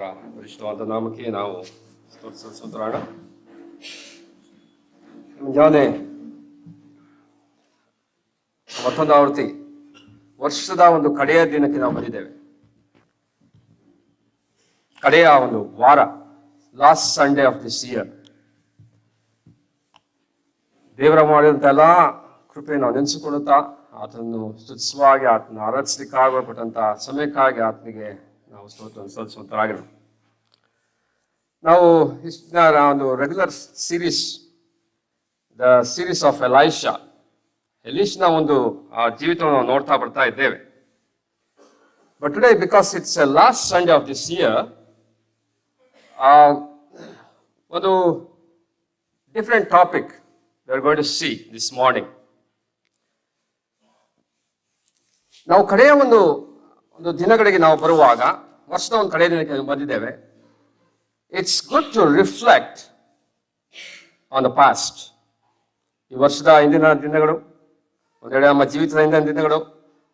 ದೇವರ ಪರಿಶುದ್ಧವಾದ ನಾಮಕ್ಕೆ ನಾವು ಸ್ತೋತ್ರ. ಮುಂಜಾನೆ ಮತ್ತೊಂದು ಆವೃತ್ತಿ, ವರ್ಷದ ಒಂದು ಕಡೆಯ ದಿನಕ್ಕೆ ನಾವು ಬಂದಿದ್ದೇವೆ. ಕಡೆಯ ಒಂದು ವಾರ, last Sunday of this year. ದೇವರ ಮಾಡಿದಂತ ಎಲ್ಲ ಕೃಪೆ ನಾವು ನೆನೆಸಿಕೊಳ್ಳುತ್ತಾ ಆತನನ್ನು ಸ್ತುತಿಸುವಾಗಿ ಆತನ ಆರಾಧಿಸಲಿಕ್ಕಾಗಲ್ಪಟ್ಟಂತ ಸಮಯಕ್ಕಾಗಿ ಆತನಿಗೆ ನಾವು ಸಲ್ಲಿಸುವಂತರಾಗಿರೋಣ. ನಾವು ಒಂದು regular series, the series of ಎಲೀಷನ ಒಂದು ಜೀವಿತವನ್ನು ನಾವು ನೋಡ್ತಾ ಬರ್ತಾ ಇದ್ದೇವೆ. But today, because it's a last Sunday of this year, ಒಂದು different topic we are going to see this morning. ನಾವು ಕಡೆಯ ಒಂದು ದಿನಗಳಿಗೆ ನಾವು ಬರುವಾಗ, ವರ್ಷದ ಒಂದು ಕಡೆಯ ದಿನಕ್ಕೆ ಬಂದಿದ್ದೇವೆ. It's good to reflect on the past. ಈ ವರ್ಷದ ಹಿಂದಿನ ದಿನಗಳು, ಒಂದೆಡೆ ನಮ್ಮ ಜೀವಿತದ ಹಿಂದಿನ ದಿನಗಳು,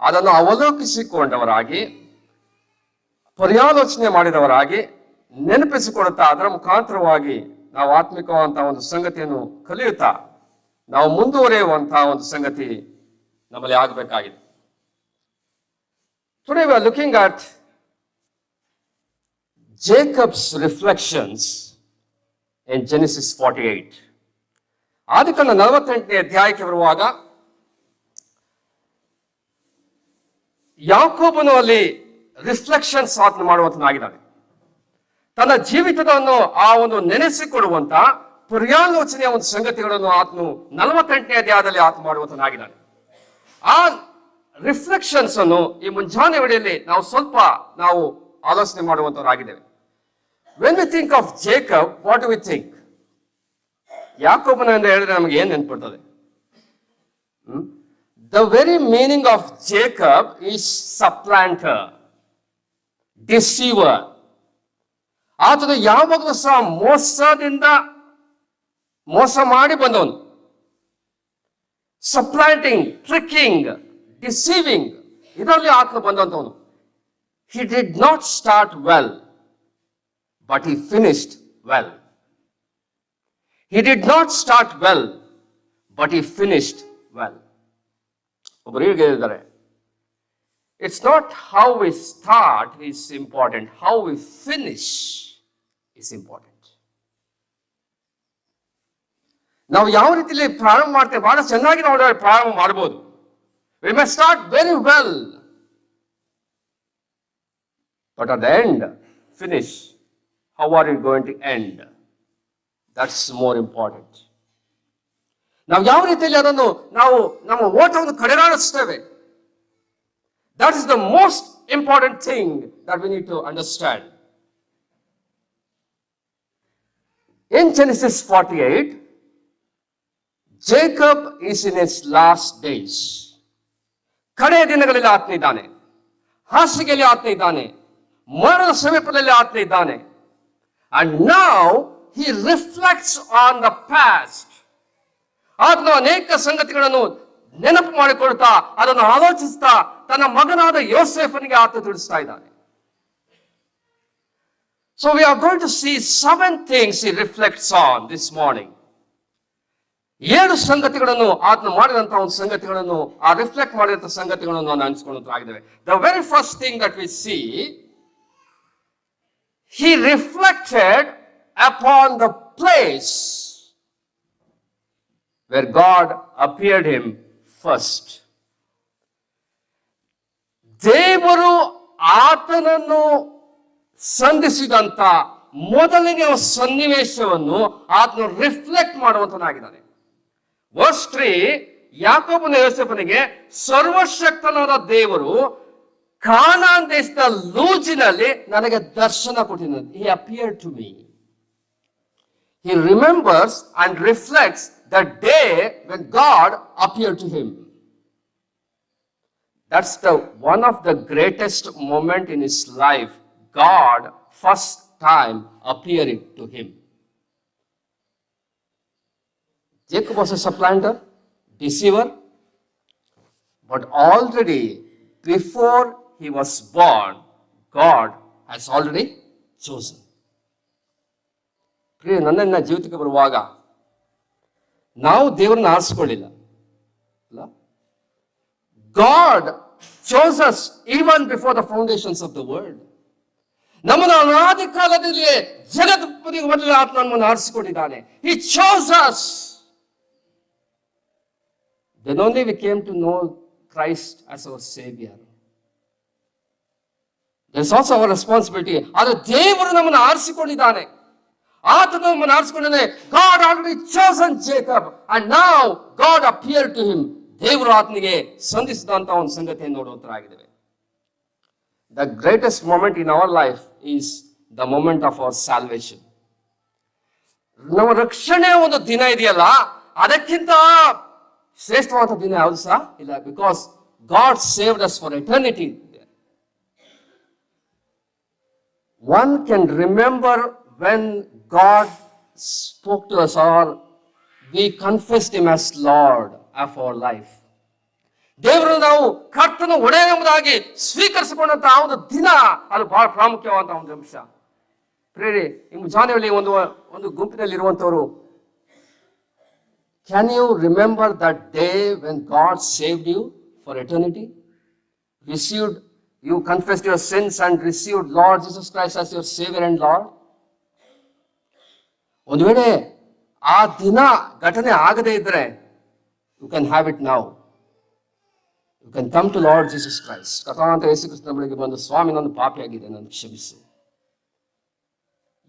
ಅದನ್ನು ಅವಲೋಕಿಸಿಕೊಂಡವರಾಗಿ, ಪರ್ಯಾಲೋಚನೆ ಮಾಡಿದವರಾಗಿ, ನೆನಪಿಸಿಕೊಳ್ಳುತ್ತಾ ಅದರ ಮುಖಾಂತರವಾಗಿ ನಾವು ಆತ್ಮಿಕವಾದಂತಹ ಒಂದು ಸಂಗತಿಯನ್ನು ಕಲಿಯುತ್ತಾ ನಾವು ಮುಂದುವರಿಯುವಂತಹ ಒಂದು ಸಂಗತಿ ನಮ್ಮಲ್ಲಿ ಆಗಬೇಕಾಗಿದೆ. Today we are looking at Jacob's reflections in Genesis 48. ಆದಿಕಾಂಡ 48ನೇ ಅಧ್ಯಾಯಕ್ಕೆ ಬರುವಾಗ ಯಾಕೋಬನು ಅಲ್ಲಿ ರಿಫ್ಲೆಕ್ಷನ್ಸ್ ಆತನು ಮಾಡುವಂತನಾಗಿದ್ದಾನೆ. ತನ್ನ ಜೀವಿತವನ್ನು ಆ ಒಂದು ನೆನೆಸಿಕೊಳ್ಳುವಂತ ಪರ್ಯಾಲೋಚನೆಯ ಒಂದು ಸಂಗತಿಗಳನ್ನು ಆತನು 48ನೇ ಅಧ್ಯಾಯದಲ್ಲಿ ಆತ ಮಾಡುವಂತನಾಗಿದ್ದಾನೆ. ಆ ರಿಫ್ಲೆಕ್ಷನ್ಸ್ ಅನ್ನು ಈ ಮುಂಜಾನೆ ವೇಳೆಯಲ್ಲಿ ನಾವು ಆಲೋಚನೆ ಮಾಡುವಂತವರಾಗಿದ್ದೇವೆ. When we think of Jacob, what do we think? ಯಾಕೋಬನ ಎಂದು ಹೇಳಿದ್ರೆ ನಮಗೆ ಏನ್ ನೆನ್ಪಿಡ್ತದೆ? The very meaning of Jacob is supplanter, deceiver. ಆತನು ಯಾವಾಗಲೂ ಸಹ ಮೋಸ ಮಾಡಿ ಬಂದವನು. ಸಪ್ಲಾಂಟಿಂಗ್, ಟ್ರಿಕ್ಕಿಂಗ್, ಡಿಸೀವಿಂಗ್, ಇದರಲ್ಲಿ ಆತನು ಬಂದಂತವನು. He did not start well, but he finished well. He did not start well, but he finished well. ಒಬ್ಬರು ಹೀಗೆ ಹೇಳಿದ್ದಾರೆ, it's not how we start is important, how we finish is important. ನಾವು ಯಾವ ರೀತಿಯಲ್ಲಿ ಪ್ರಾರಂಭ ಮಾಡ್ತೇವೆ, ಬಹಳ ಚೆನ್ನಾಗಿ ನಾವು ಪ್ರಾರಂಭ ಮಾಡಬಹುದು. We may start very well, but at the end, finish. How are you going to end? That's more important. ನಾವು ಯಾವ ರೀತಿಯಲ್ಲಿ ಅದನ್ನು ನಾವು ನಮ್ಮ ಓಟವನ್ನು ಕಡೆಗಾಣಿಸ್ತೇವೆ. That is the most important thing that we need to understand. In Genesis 48, Jacob is in his last days. ಕಡೆಯ ದಿನಗಳಲ್ಲಿ ಆತನಿದ್ದಾನೆ, ಹಾಸಿಗೆಯಲ್ಲಿ ಆತನಿದ್ದಾನೆ, ಮರಣದ ಸಮೀಪದಲ್ಲಿ ಆತನಿದ್ದಾನೆ. And now he reflects on the past. ಆತನು ಅನೇಕ ಸಂಗತಿಗಳನ್ನು ನೆನಪು ಮಾಡಿಕೊಳ್ತಾ, ಅದನ್ನು ಆಲೋಚಿಸ್ತಾ ತನ್ನ ಮಗನಾದ ಯೋಸೇಫನಿಗೆ ಆತ ತಿಳಿಸ್ತಾ ಇದ್ದಾನೆ. So we are going to see 7 things he reflects on this morning. 7 ಸಂಗತಿಗಳನ್ನು ಆತನು ಮಾಡಿದಂತಹ ಒಂದು ಸಂಗತಿಗಳನ್ನು, ಆ ರಿಫ್ಲೆಕ್ಟ್ ಮಾಡಿದಂತಹ ಸಂಗತಿಗಳನ್ನು ನಾವು ನೆನೆಸಿಕೊಳ್ಳುತ್ತಾಗಿದ್ದೇವೆ. The very first thing that we see, he reflected upon the place where God appeared him first. ದೇವರು ಆತನನ್ನು ಸಂಧಿಸಿದಂತ ಮೊದಲನೆಯ ಸನ್ನಿವೇಶವನ್ನು ಆತನು ರಿಫ್ಲೆಕ್ಟ್ ಮಾಡುವಂತನಾಗಿದ್ದಾನೆ. ವರ್ಸ್ 3, ಯಾಕೋಬನ ಯೋಸೇಫನಿಗೆ ಸರ್ವಶಕ್ತನಾದ ದೇವರು ಕಾನಾನ್ ದೇಶದ ಲೂಜಿನಲ್ಲಿ ನನಗೆ ದರ್ಶನ ಕೊಟ್ಟಿದ್ದಾನೆ. He appeared to me. He remembers and reflects the day when God appeared to him. That's one of the greatest moment in his life. God first time appearing to him. Jacob was a supplanter, deceiver, but already before he was born, God has already chosen. ಪ್ರಿಯ, ನನ್ನ ಜೀವಿತಕ್ಕೆ ಬರುವಾಗ ನಾವು ದೇವರನ್ನ ಆರಿಸ್ಕೊಳ್ಳಿಲ್ಲ ಅಲ್ಲ. God chose us even before the foundations of the world. ನಮ್ಮನ್ನು ಅನಾದಿ ಕಾಲದಲ್ಲಿಯೇ ಜಗತ್ಪತಿಗೆ ಮೊದಲೇ ಆತ್ಮ ನಮ್ಮನ್ನು ಆರಿಸಿಕೊಂಡಿದ್ದಾನೆ. He chose us. Then only we came to know Christ as our Savior. There's also our responsibility. ಆದರೆ ದೇವರು ನಮ್ಮನ್ನು ಆರಿಸಿಕೊಂಡಿದ್ದಾನೆ, ಆತನು ನಮ್ಮನ್ನು ಆರಿಸಿಕೊಂಡಿದ್ದಾನೆ. God already chosen Jacob and now God appeared to him. ದೇವರು ಆತನಿಗೆ ಸಂಧಿಸಿದಂತ ಒಂದು ಸಂಗತಿಯನ್ನು ನೋಡುವಂತರಾಗಿದ್ದೇವೆ. The greatest moment in our life is the moment of our salvation. ನಮ್ಮ ರಕ್ಷಣೆ ಒಂದು ದಿನ ಇದೆಯಲ್ಲ, ಅದಕ್ಕಿಂತ ಶ್ರೇಷ್ಠವಾದ ದಿನ ಯಾವುದು ಸಹ ಇಲ್ಲ. Because god saved us for eternity. One can remember when God spoke to us or we confessed him as Lord of our life. ದೇವರು ನಾವು ಕರ್ತನ ಒಡೆಯ ಎಂಬುದಾಗಿ ಸ್ವೀಕರಿಸಿಕೊಂಡಂತಹ ಒಂದು ದಿನ, ಅದು ಬಹಳ ಪ್ರಾಮುಖ್ಯವಾದ ಒಂದು ಅಂಶ. ಪ್ರೇರಿ, ನಿಮ್ಮ ಜಾನೆಯಲ್ಲಿ ಒಂದು ಗುಂಪಿನಲ್ಲಿರುವಂತವರು, can you remember that day when God saved you for eternity? You confessed your sins and received Lord Jesus Christ as your Savior and Lord. ಒಂದು ವೇಳೆ ಆ ದಿನ ಘಟನೆ ಆಗದೇ ಇದ್ರೆ, you can have it now. You can come to Lord Jesus Christ. ಕಥಾಂತ ಯೇಸು ಕ್ರಿಸ್ತನ ಬಳಿಗೆ ಬಂದು, ಸ್ವಾಮಿ, ನಾನು ಪಾಪಿಯಾಗಿದೆ, ನನ್ನ ಕ್ಷಮಿಸು.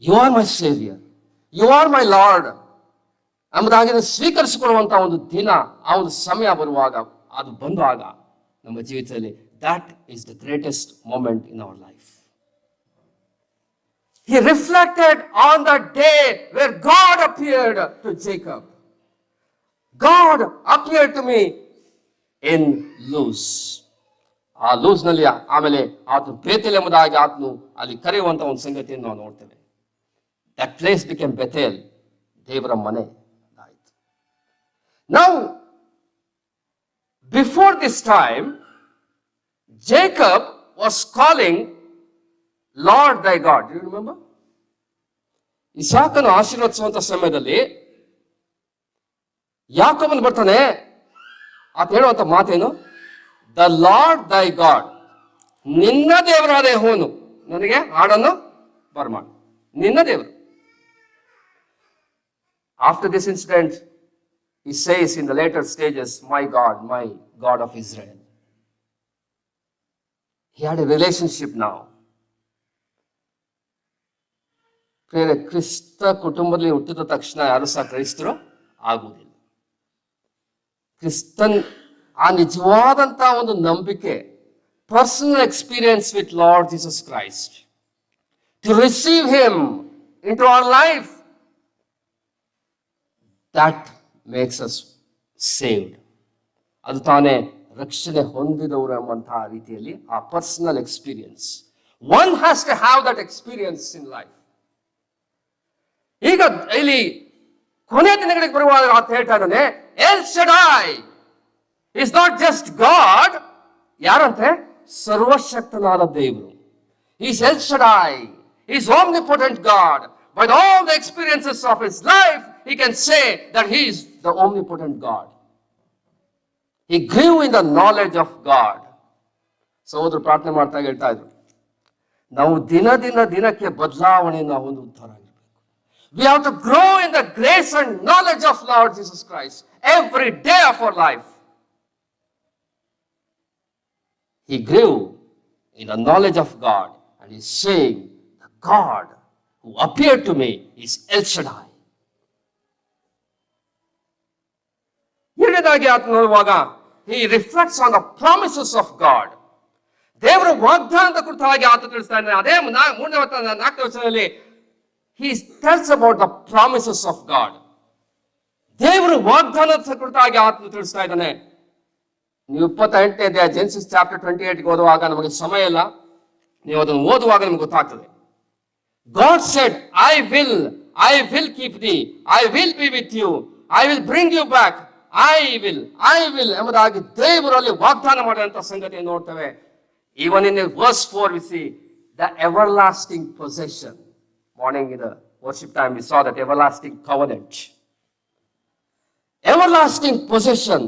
You are my Savior. You are my Lord ಎಂಬುದಾಗಿ ಸ್ವೀಕರಿಸಿಕೊಳ್ಳುವಂತಹ ಒಂದು ದಿನ, ಆ ಒಂದು ಸಮಯ ಬರುವಾಗ, ಅದು ಬಂದಾಗ ನಮ್ಮ ಜೀವಿತದಲ್ಲಿ, that is the greatest moment in our life. He reflected on the day where God appeared to Jacob. God appeared to me in Luz. ಆ ಲೂಸ್ ನಲ್ಲಿ ಆಮೇಲೆ ಆತನು ಬೇತೇಲ್ ಎಂಬುದಾಗಿ ಆತನು ಅಲ್ಲಿ ಕರೆಯುವಂತ ಒಂದು ಸಂಗತಿಯನ್ನು ನಾವು ನೋಡ್ತೇವೆ. That place became Bethel, ದೇವರ ಮನೆ ಆಯಿತು. Now, before this time, Jacob was calling Lord thy God. Do you remember? ಇಸಾಕನು ಆಶೀರ್ವದಿಸುವಂತ ಸಮಯದಲ್ಲಿ ಯಾಕೋಬನು ಬರ್ತಾನೆ, ಆತ ಹೇಳುವಂತ ಮಾತೇನು? ದ ಲಾರ್ಡ್ ದೈ ಗಾಡ್, ನಿನ್ನ ದೇವರಾದ ಯೆಹೋವನು ನನಗೆ ಹಾಡನ್ನು ಬರಮಾಡು, ನಿನ್ನ ದೇವರು. After this incident, he says in the later stages, my God of Israel. He had a relationship now. ಪ್ರೇರೆ, ಕ್ರಿಸ್ತ ಕುಟುಂಬದಲ್ಲಿ ಹುಟ್ಟಿದ ತಕ್ಷಣ ಯಾರು ಸಹ ಕ್ರೈಸ್ತರು ಆಗುವುದಿಲ್ಲ. ಕ್ರಿಸ್ತನ್ ಆ ನಿಜವಾದಂತಹ ಒಂದು ನಂಬಿಕೆ, personal experience with Lord Jesus Christ, to receive him into our life, that makes us saved. ಅದು ತಾನೇ ರಕ್ಷಣೆ ಹೊಂದಿದವರು ಎಂಬಂತಹ ರೀತಿಯಲ್ಲಿ ಆ personal experience. One has to have that experience in life. ಈಗ ಇಲ್ಲಿ ಕೊನೆಯ ದಿನಗಳಿಗೆ ಬರುವಾಗ ಆತ ಹೇಳ್ತಾ ಇದ್ದಾನೆ, El Shaddai is not just God. ಯಾರಂತೆ? ಸರ್ವಶಕ್ತನಾದ ದೇವರು. Is El Shaddai, is omnipotent God. By all the experiences of his life, he can say that he is the omnipotent God. He grew in the knowledge of God. ಸಹೋದರ ಪ್ರಾರ್ಥನೆ ಮಾಡ್ತಾ ಹೇಳ್ತಾ ಇದ್ರು, ನಾವು ದಿನಕ್ಕೆ ಬದಲಾವಣೆಯನ್ನು ಹೊಂದುತ್ತಾರೆ. We have to grow in the grace and knowledge of Lord Jesus Christ every day of our life. He grew in the knowledge of God, and he's saying, the God who appeared to me is El Shaddai. ಎರಡನೇದಾಗಿ ಆತ ನೋಡುವಾಗ, he reflects on the promises of God. ದೇವರ ವಾಗ್ದಾನದ ಕುರಿತಾಗಿ ಆತ ತಿಳಿಸ್ತಾ ಇದ್ದಾನೆ. ಅದೇ 4ನೇ ವಚನದಲ್ಲಿ he tells about the promises of God. ದೇವರ ವಾಗ್ದಾನದ ಕುರಿತಾಗಿ ಆತನು ತಿಳಿಸ್ತಾ ಇದ್ದಾನೆ. ನೀವು 28ನೇ ಅಧ್ಯಾಯ ಜೆನೆಸಿಸ್ ಚಾಪ್ಟರ್ 28 ಓದುವಾಗ ನಮಗೆ ಸಮಯ ಇಲ್ಲ, ನೀವು ಅದನ್ನು ಓದುವಾಗ ನಿಮಗೆ ಗೊತ್ತಾಗ್ತದೆ. God said, I will keep thee, I will be with you, I will bring you back, I will ಎಂಬುದಾಗಿ ದೇವರಲ್ಲಿ ವಾಗ್ದಾನ ಮಾಡುವಂತ ಸಂಗತಿಯನ್ನು ನೋಡ್ತೇವೆ. Even in verse 4 we see the everlasting possession. Morning in the worship time, we saw that everlasting covenant. Everlasting possession.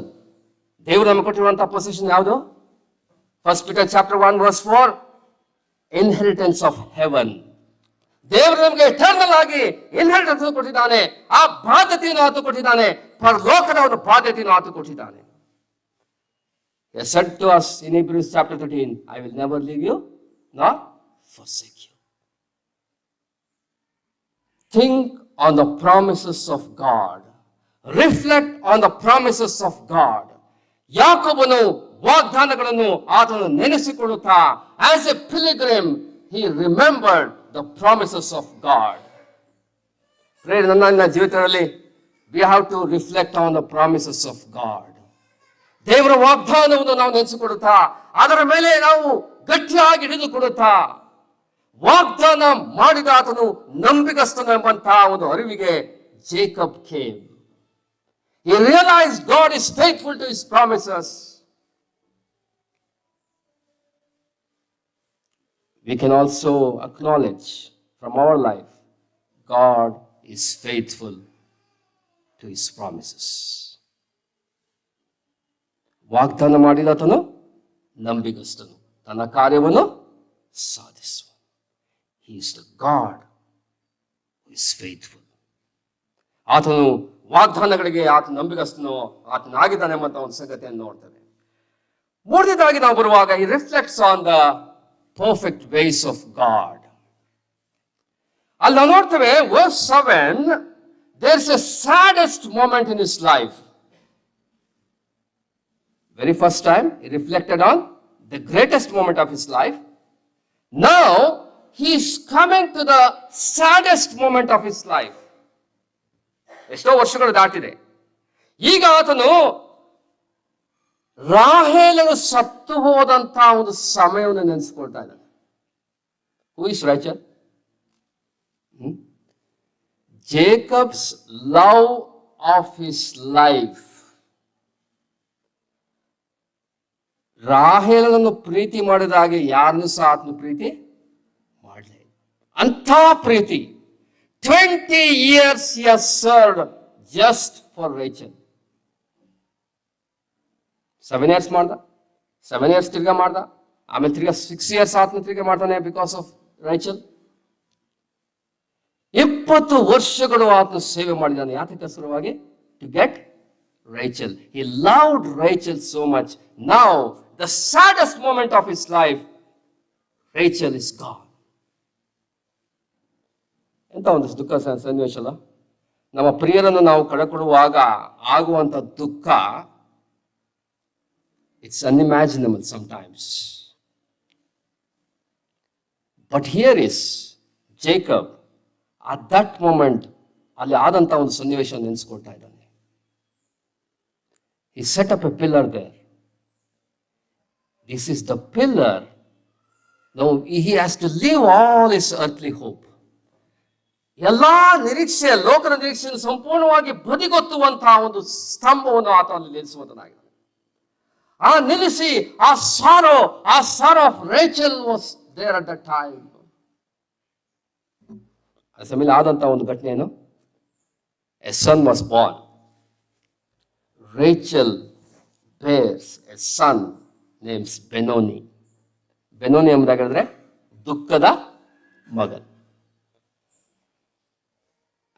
ದೇವರು ನಮಗೆ ಕೊಟ್ಟಿರುವಂತಹ position ಯಾವುದು? First Peter chapter 1 verse 4, inheritance of haven. ದೇವರು ನಮಗೆ ಎಟರ್ನಲ್ ಆಗಿ ಇನ್ಹೆರಿಟೆನ್ಸ್ ಕೊಟ್ಟಿದ್ದಾನೆ. ಆ ಬಾಧ್ಯತೆಯನ್ನು ಆತ ಕೊಟ್ಟಿದ್ದಾನೆ. ಪರಲೋಕದ ಒಂದು ಬಾಧ್ಯತೆಯನ್ನು ಆತ ಕೊಟ್ಟಿದ್ದಾನೆ. He said to us in Hebrews chapter 13, I will never leave you nor forsake you. Think on the promises of God. Reflect on the promises of God. ಯಾಕೋಬನು ವಾಗ್ದಾನಗಳನ್ನು ಆತನು ನೆನೆಸಿಕೊಳ್ಳುತ್ತಾ, as a pilgrim he remembered the promises of God. ನನ್ನ ಜೀವಿತದಲ್ಲಿ we have to reflect on the promises of God. ದೇವರ ವಾಗ್ದಾನವನ್ನು ನಾವು ನೆನೆಸಿಕೊಳ್ಳುತ್ತಾ, ಅದರ ಮೇಲೆ ನಾವು ಗಟ್ಟಿಯಾಗಿ ಹಿಡಿದುಕೊಳ್ಳುತ್ತಾ, ವಾಗ್ದಾನ ಮಾಡಿದ ಆತನು ನಂಬಿಗಸ್ತನು ಎಂಬಂತಹ ಒಂದು ಅರಿವಿಗೆ Jacob came. He realized God is faithful to his promises. We can also acknowledge from our life, God is faithful to his promises. ವಾಗ್ದಾನ ಮಾಡಿದಾತನು ನಂಬಿಗಸ್ತನು, ತನ್ನ ಕಾರ್ಯವನ್ನು ಸಾಧಿಸುವ. He is the God who is faithful. ಆತನು ವಾಗ್ದಾನಗಳಿಗೆ ಆತ ನಂಬಿಗಸ್ತನು, ಆತನಾಗಿದ್ದಾನೆ ಎಂಬಂತ ಒಂದು ಸಂಗತಿಯನ್ನು ನೋಡ್ತೇವೆ. ಮೂರನೇದಾಗಿ ನಾವು ಬರುವಾಗ he reflects on the perfect ways of God. ಅಲ್ಲಿ ನಾವು ನೋಡ್ತೇವೆ verse 7, there's a saddest moment in his life. Very first time he reflected on the greatest moment of his life. Now he is coming to the saddest moment of his life. ಎಷ್ಟೋ ವರ್ಷಗಳು ದಾಟಿದೆ. ಈಗ ಆತನು ರಾಹೇಲನು ಸತ್ತು ಹೋದಂತಹ ಒಂದು ಸಮಯವನ್ನು ನೆನೆಸ್ಕೊಳ್ತಾ ಇದ್ದಾನೆ. Who is Rachel? Jacob's love of his life. ರಾಹೇಲನನ್ನು ಪ್ರೀತಿ ಮಾಡಿದ ಹಾಗೆ ಯಾರನ್ನು ಸಹ ಆತನು ಪ್ರೀತಿ ಮಾಡಲೇ. ಅಂಥ ಪ್ರೀತಿ 20 years he has served just for Rachel. 7 years ಮಾಡ್ದ, 7 years ತಿರ್ಗಾ ಮಾಡ್ದ, ಆಮೇಲೆ ತಿರ್ಗಾ 6 years ಆತನು ತಿರ್ಗಾ ಮಾಡ್ತಾನೆ ಬಿಕಾಸ್ ಆಫ್ ರೈಚಲ್. 20 ವರ್ಷಗಳು ಆತನು ಸೇವೆ ಮಾಡಿದ್ದಾನೆ. ಯಾತಕ್ಕೆ ಸಲುವಾಗಿ? To get Rachel. He loved Rachel so much. Now, the saddest moment of his life, Rachel is gone. ಎಂತ ಒಂದು ದುಃಖ ಸನ್ನಿವೇಶ ಅಲ್ಲ. ನಮ್ಮ ಪ್ರಿಯರನ್ನು ನಾವು ಕಳಕೊಳ್ಳುವಾಗ ಆಗುವಂತ ದುಃಖ, it's unimaginable sometimes. But here is Jacob, at that moment ಅಲ್ಲಿ ಆದಂತ ಒಂದು ಸನ್ನಿವೇಶ ನೆನೆಸ್ಕೊಳ್ತಾ ಇದ್ದಾನೆ. He set up a pillar there. This is the pillar. Now he has to leave all his earthly hope. ಎಲ್ಲಾ ನಿರೀಕ್ಷೆ, ಲೋಕದ ನಿರೀಕ್ಷೆಯನ್ನು ಸಂಪೂರ್ಣವಾಗಿ ಬದಿಗೊತ್ತುವಂತಹ ಒಂದು ಸ್ತಂಭವನ್ನು ಆತ ಅಲ್ಲಿ ನಿಲ್ಲಿಸುವಂತನಾಗಿದೆ. ಆ ನಿಲ್ಲಿಸಿ ಆ sorrow of Rachel was there at the time. ಆ ಸಮಯದಲ್ಲಿ ಆದಂತಹ ಒಂದು ಘಟನೆ ಏನು? A son was born. Rachel bears a son named Benoni. Benoni ಎಂಬುದಾಗಿದ್ರೆ ದುಃಖದ ಮಗನ್.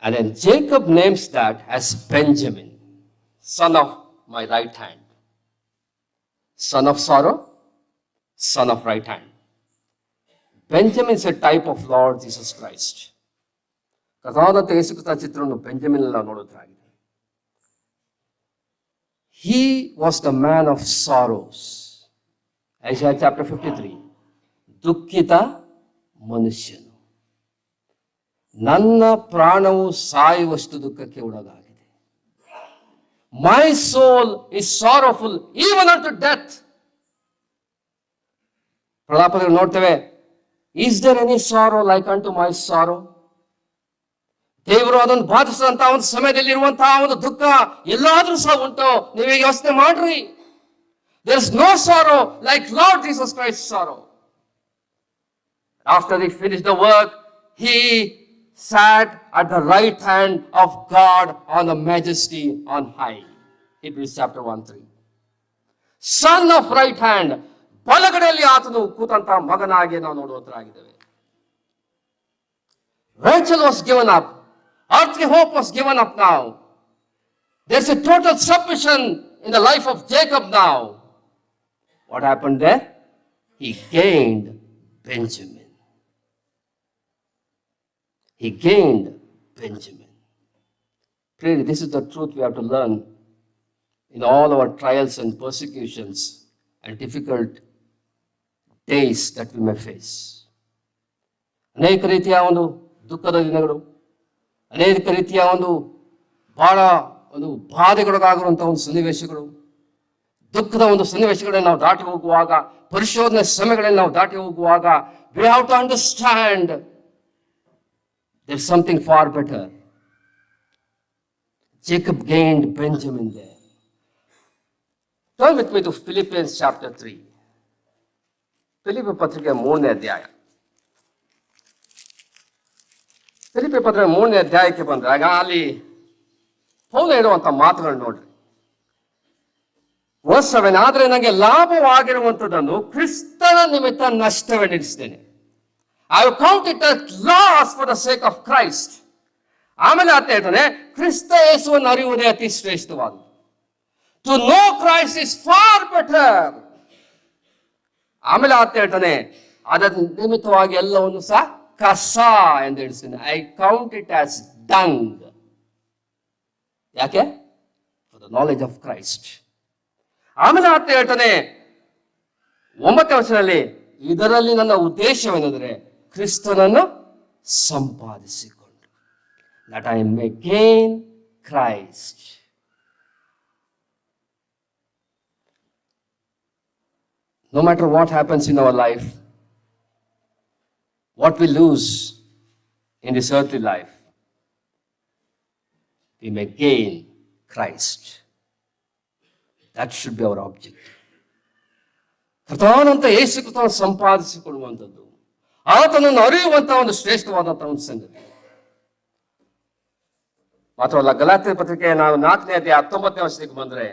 And then Jacob names that as Benjamin, son of my right hand. Son of sorrow, son of right hand. Benjamin is a type of Lord Jesus Christ. ಕಥಾದಂತ ಯೇಸುಕ್ರಿಸ್ತ ಚಿತ್ರವನ್ನು Benjamin ಎಲ್ಲ ನೋಡುತ್ತಾಗಿದೆ. He was the man of sorrows. Isaiah chapter 53. ದುಃಖಿತ ಮನುಷ್ಯನು. ನನ್ನ ಪ್ರಾಣವು ಸಾಯುವಷ್ಟು ದುಃಖಕ್ಕೆ ಒಳಗಾಗಿದೆ. My soul is sorrowful even unto death. ಪ್ರಲಾಪದಲ್ಲಿ ನೋಡ್ತೇವೆ, is there any sorrow like unto my sorrow? ದೇವರು ಅದನ್ನು ಬಾಧಿಸಿದಂತಹ ಒಂದು ಸಮಯದಲ್ಲಿ ಇರುವಂತಹ ಒಂದು ದುಃಖ ಎಲ್ಲಾದ್ರೂ ಸಹ ಉಂಟು. ನೀವೇ ಯೋಚನೆ ಮಾಡ್ರಿ. There is no sorrow like Lord Jesus Christ's sorrow. After he finished the work, he sat at the right hand of God on the majesty on high. Hebrews chapter 1:3. Son of right hand, ಬಲಗಡೆಯಲ್ಲಿ ಆತನು ಕೂತಂತ ಮಗನಾಗಿ ನಾವು ನೋಡುವಂತರಾಗಿದ್ದೇವೆ. Rachel was given up. Earthly hope was given up now. There's a total submission in the life of Jacob now. What happened there? He gained Benjamin. He gained Benjamin. Really, this is the truth we have to learn in all our trials and persecutions and difficult days that we may face. ಅನೇಕ ರೀತಿಯ ಒಂದು ದುಃಖದ ದಿನಗಳು, ಅನೇಕ ರೀತಿಯ ಒಂದು ಬಹಳ ಒಂದು ಬಾಧೆಗೊಳಗಾಗಿರುವಂಥ ಒಂದು ಸನ್ನಿವೇಶಗಳು, ದುಃಖದ ಒಂದು ಸನ್ನಿವೇಶಗಳನ್ನು ನಾವು ದಾಟಿ ಹೋಗುವಾಗ, ಪರಿಶೋಧನೆ ಶ್ರಮೆಗಳನ್ನು ನಾವು ದಾಟಿ ಹೋಗುವಾಗ, we have to understand there's something far better. Jacob gained Benjamin there. Turn with me to Philippians chapter 3. Philippi ಪತ್ರಿಕೆ 3ನೇ ಅಧ್ಯಾಯ. ಫಿಲಿಪ್ಪಿ ಪತ್ರಿಕೆ 3ನೇ ಅಧ್ಯಾಯಕ್ಕೆ ಬಂದಾಗ ಅಲ್ಲಿ ಪೌಲ ಹೇಳುವಂತ ಮಾತುಗಳು ನೋಡ್ರಿ. ವರ್ಸ್ 7, ಆದರೆ ನನಗೆ ಲಾಭವಾಗಿರುವಂಥದ್ದನ್ನು ಕ್ರಿಸ್ತನ ನಿಮಿತ್ತ ನಷ್ಟವೆನಿಸಿದ್ದೇನೆ. I have counted it as loss for the sake of Christ. ಆಮೇಲೆ ಆತ ಹೇಳ್ತಾನೆ, ಕ್ರಿಸ್ತ ಯೇಸುವನ್ನು ಅರಿಯುವುದೇ ಅತಿ ಶ್ರೇಷ್ಠವಾದ. To know Christ is far better. ಆಮೇಲೆ ಆತ ಹೇಳ್ತಾನೆ, ಅದರ ನಿಮಿತ್ತವಾಗಿ ಎಲ್ಲವನ್ನು ಸಹ ಕಸ ಎಂದು ಹೇಳ್ತಾನೆ. I count it as dung. ಯಾಕೆ? For the knowledge of Christ. ಆಮೇಲೆ ಆತ ಹೇಳ್ತಾನೆ 9ನೇ ವಚನದಲ್ಲಿ, ಇದರಲ್ಲಿ ನನ್ನ ಉದ್ದೇಶವೇನೆಂದರೆ ಕ್ರಿಸ್ತನನ್ನು ಸಂಪಾದಿಸಿಕೊಂಡು, that I may gain Christ. No matter what happens in our life, what we lose in this earthly life, we may gain Christ. That should be our objective. ಕರ್ತನಾದಂಥ ಯೇಸು ಕ್ರಿಸ್ತನನ್ನು ಸಂಪಾದಿಸಿಕೊಳ್ಳುವಂಥದ್ದು, ಆತನನ್ನು ಅರಿಯುವಂತಹ ಒಂದು ಶ್ರೇಷ್ಠವಾದಂತಹ ಒಂದು ಸಂಗತಿ. ಮಾತ್ರವಲ್ಲ, ಗಲಾತ್ಯ ಪತ್ರಿಕೆ ನಾವು 4ನೇ ಅಧ್ಯಾಯ 19ನೇ ವಚನಕ್ಕೆ ಬಂದರೆ,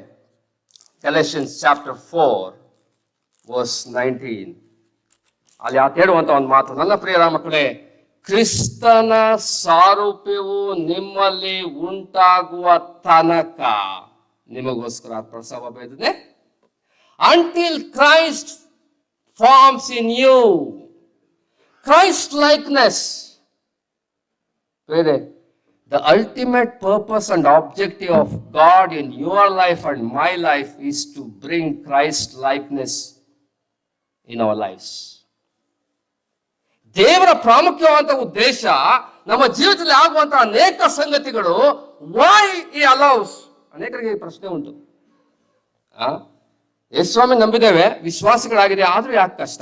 Galatians chapter 4 verse 19, ಅಲ್ಲಿ ಆತ ಹೇಳುವಂತ ಒಂದು ಮಾತು, ನನ್ನ ಪ್ರಿಯರ ಮಕ್ಕಳೇ, ಕ್ರಿಸ್ತನ ಸಾರೂಪ್ಯವು ನಿಮ್ಮಲ್ಲಿ ಉಂಟಾಗುವ ತನಕ ನಿಮಗೋಸ್ಕರ ಪ್ರಸವ ಬೇದನೆ. Until Christ forms in you Christ likeness. The ultimate purpose and objective of God in your life and my life is to bring Christ likeness in our lives. ದೇವರ ಪ್ರಾಮುಖ್ಯವಾದ ಉದ್ದೇಶ ನಮ್ಮ ಜೀವಿತದಲ್ಲಿ ಆಗುವಂತಹ ಅನೇಕ ಸಂಗತಿಗಳು, why he allows. ಅನೇಕರಿಗೆ ಈ ಪ್ರಶ್ನೆ ಉಂಟು. ಯೇಸುಸ್ವಾಮಿ ನಂಬಿದ್ದೇವೆ, ವಿಶ್ವಾಸಿಗಳಾಗಿದೆ, ಆದ್ರೂ ಯಾಕೆ ಕಷ್ಟ,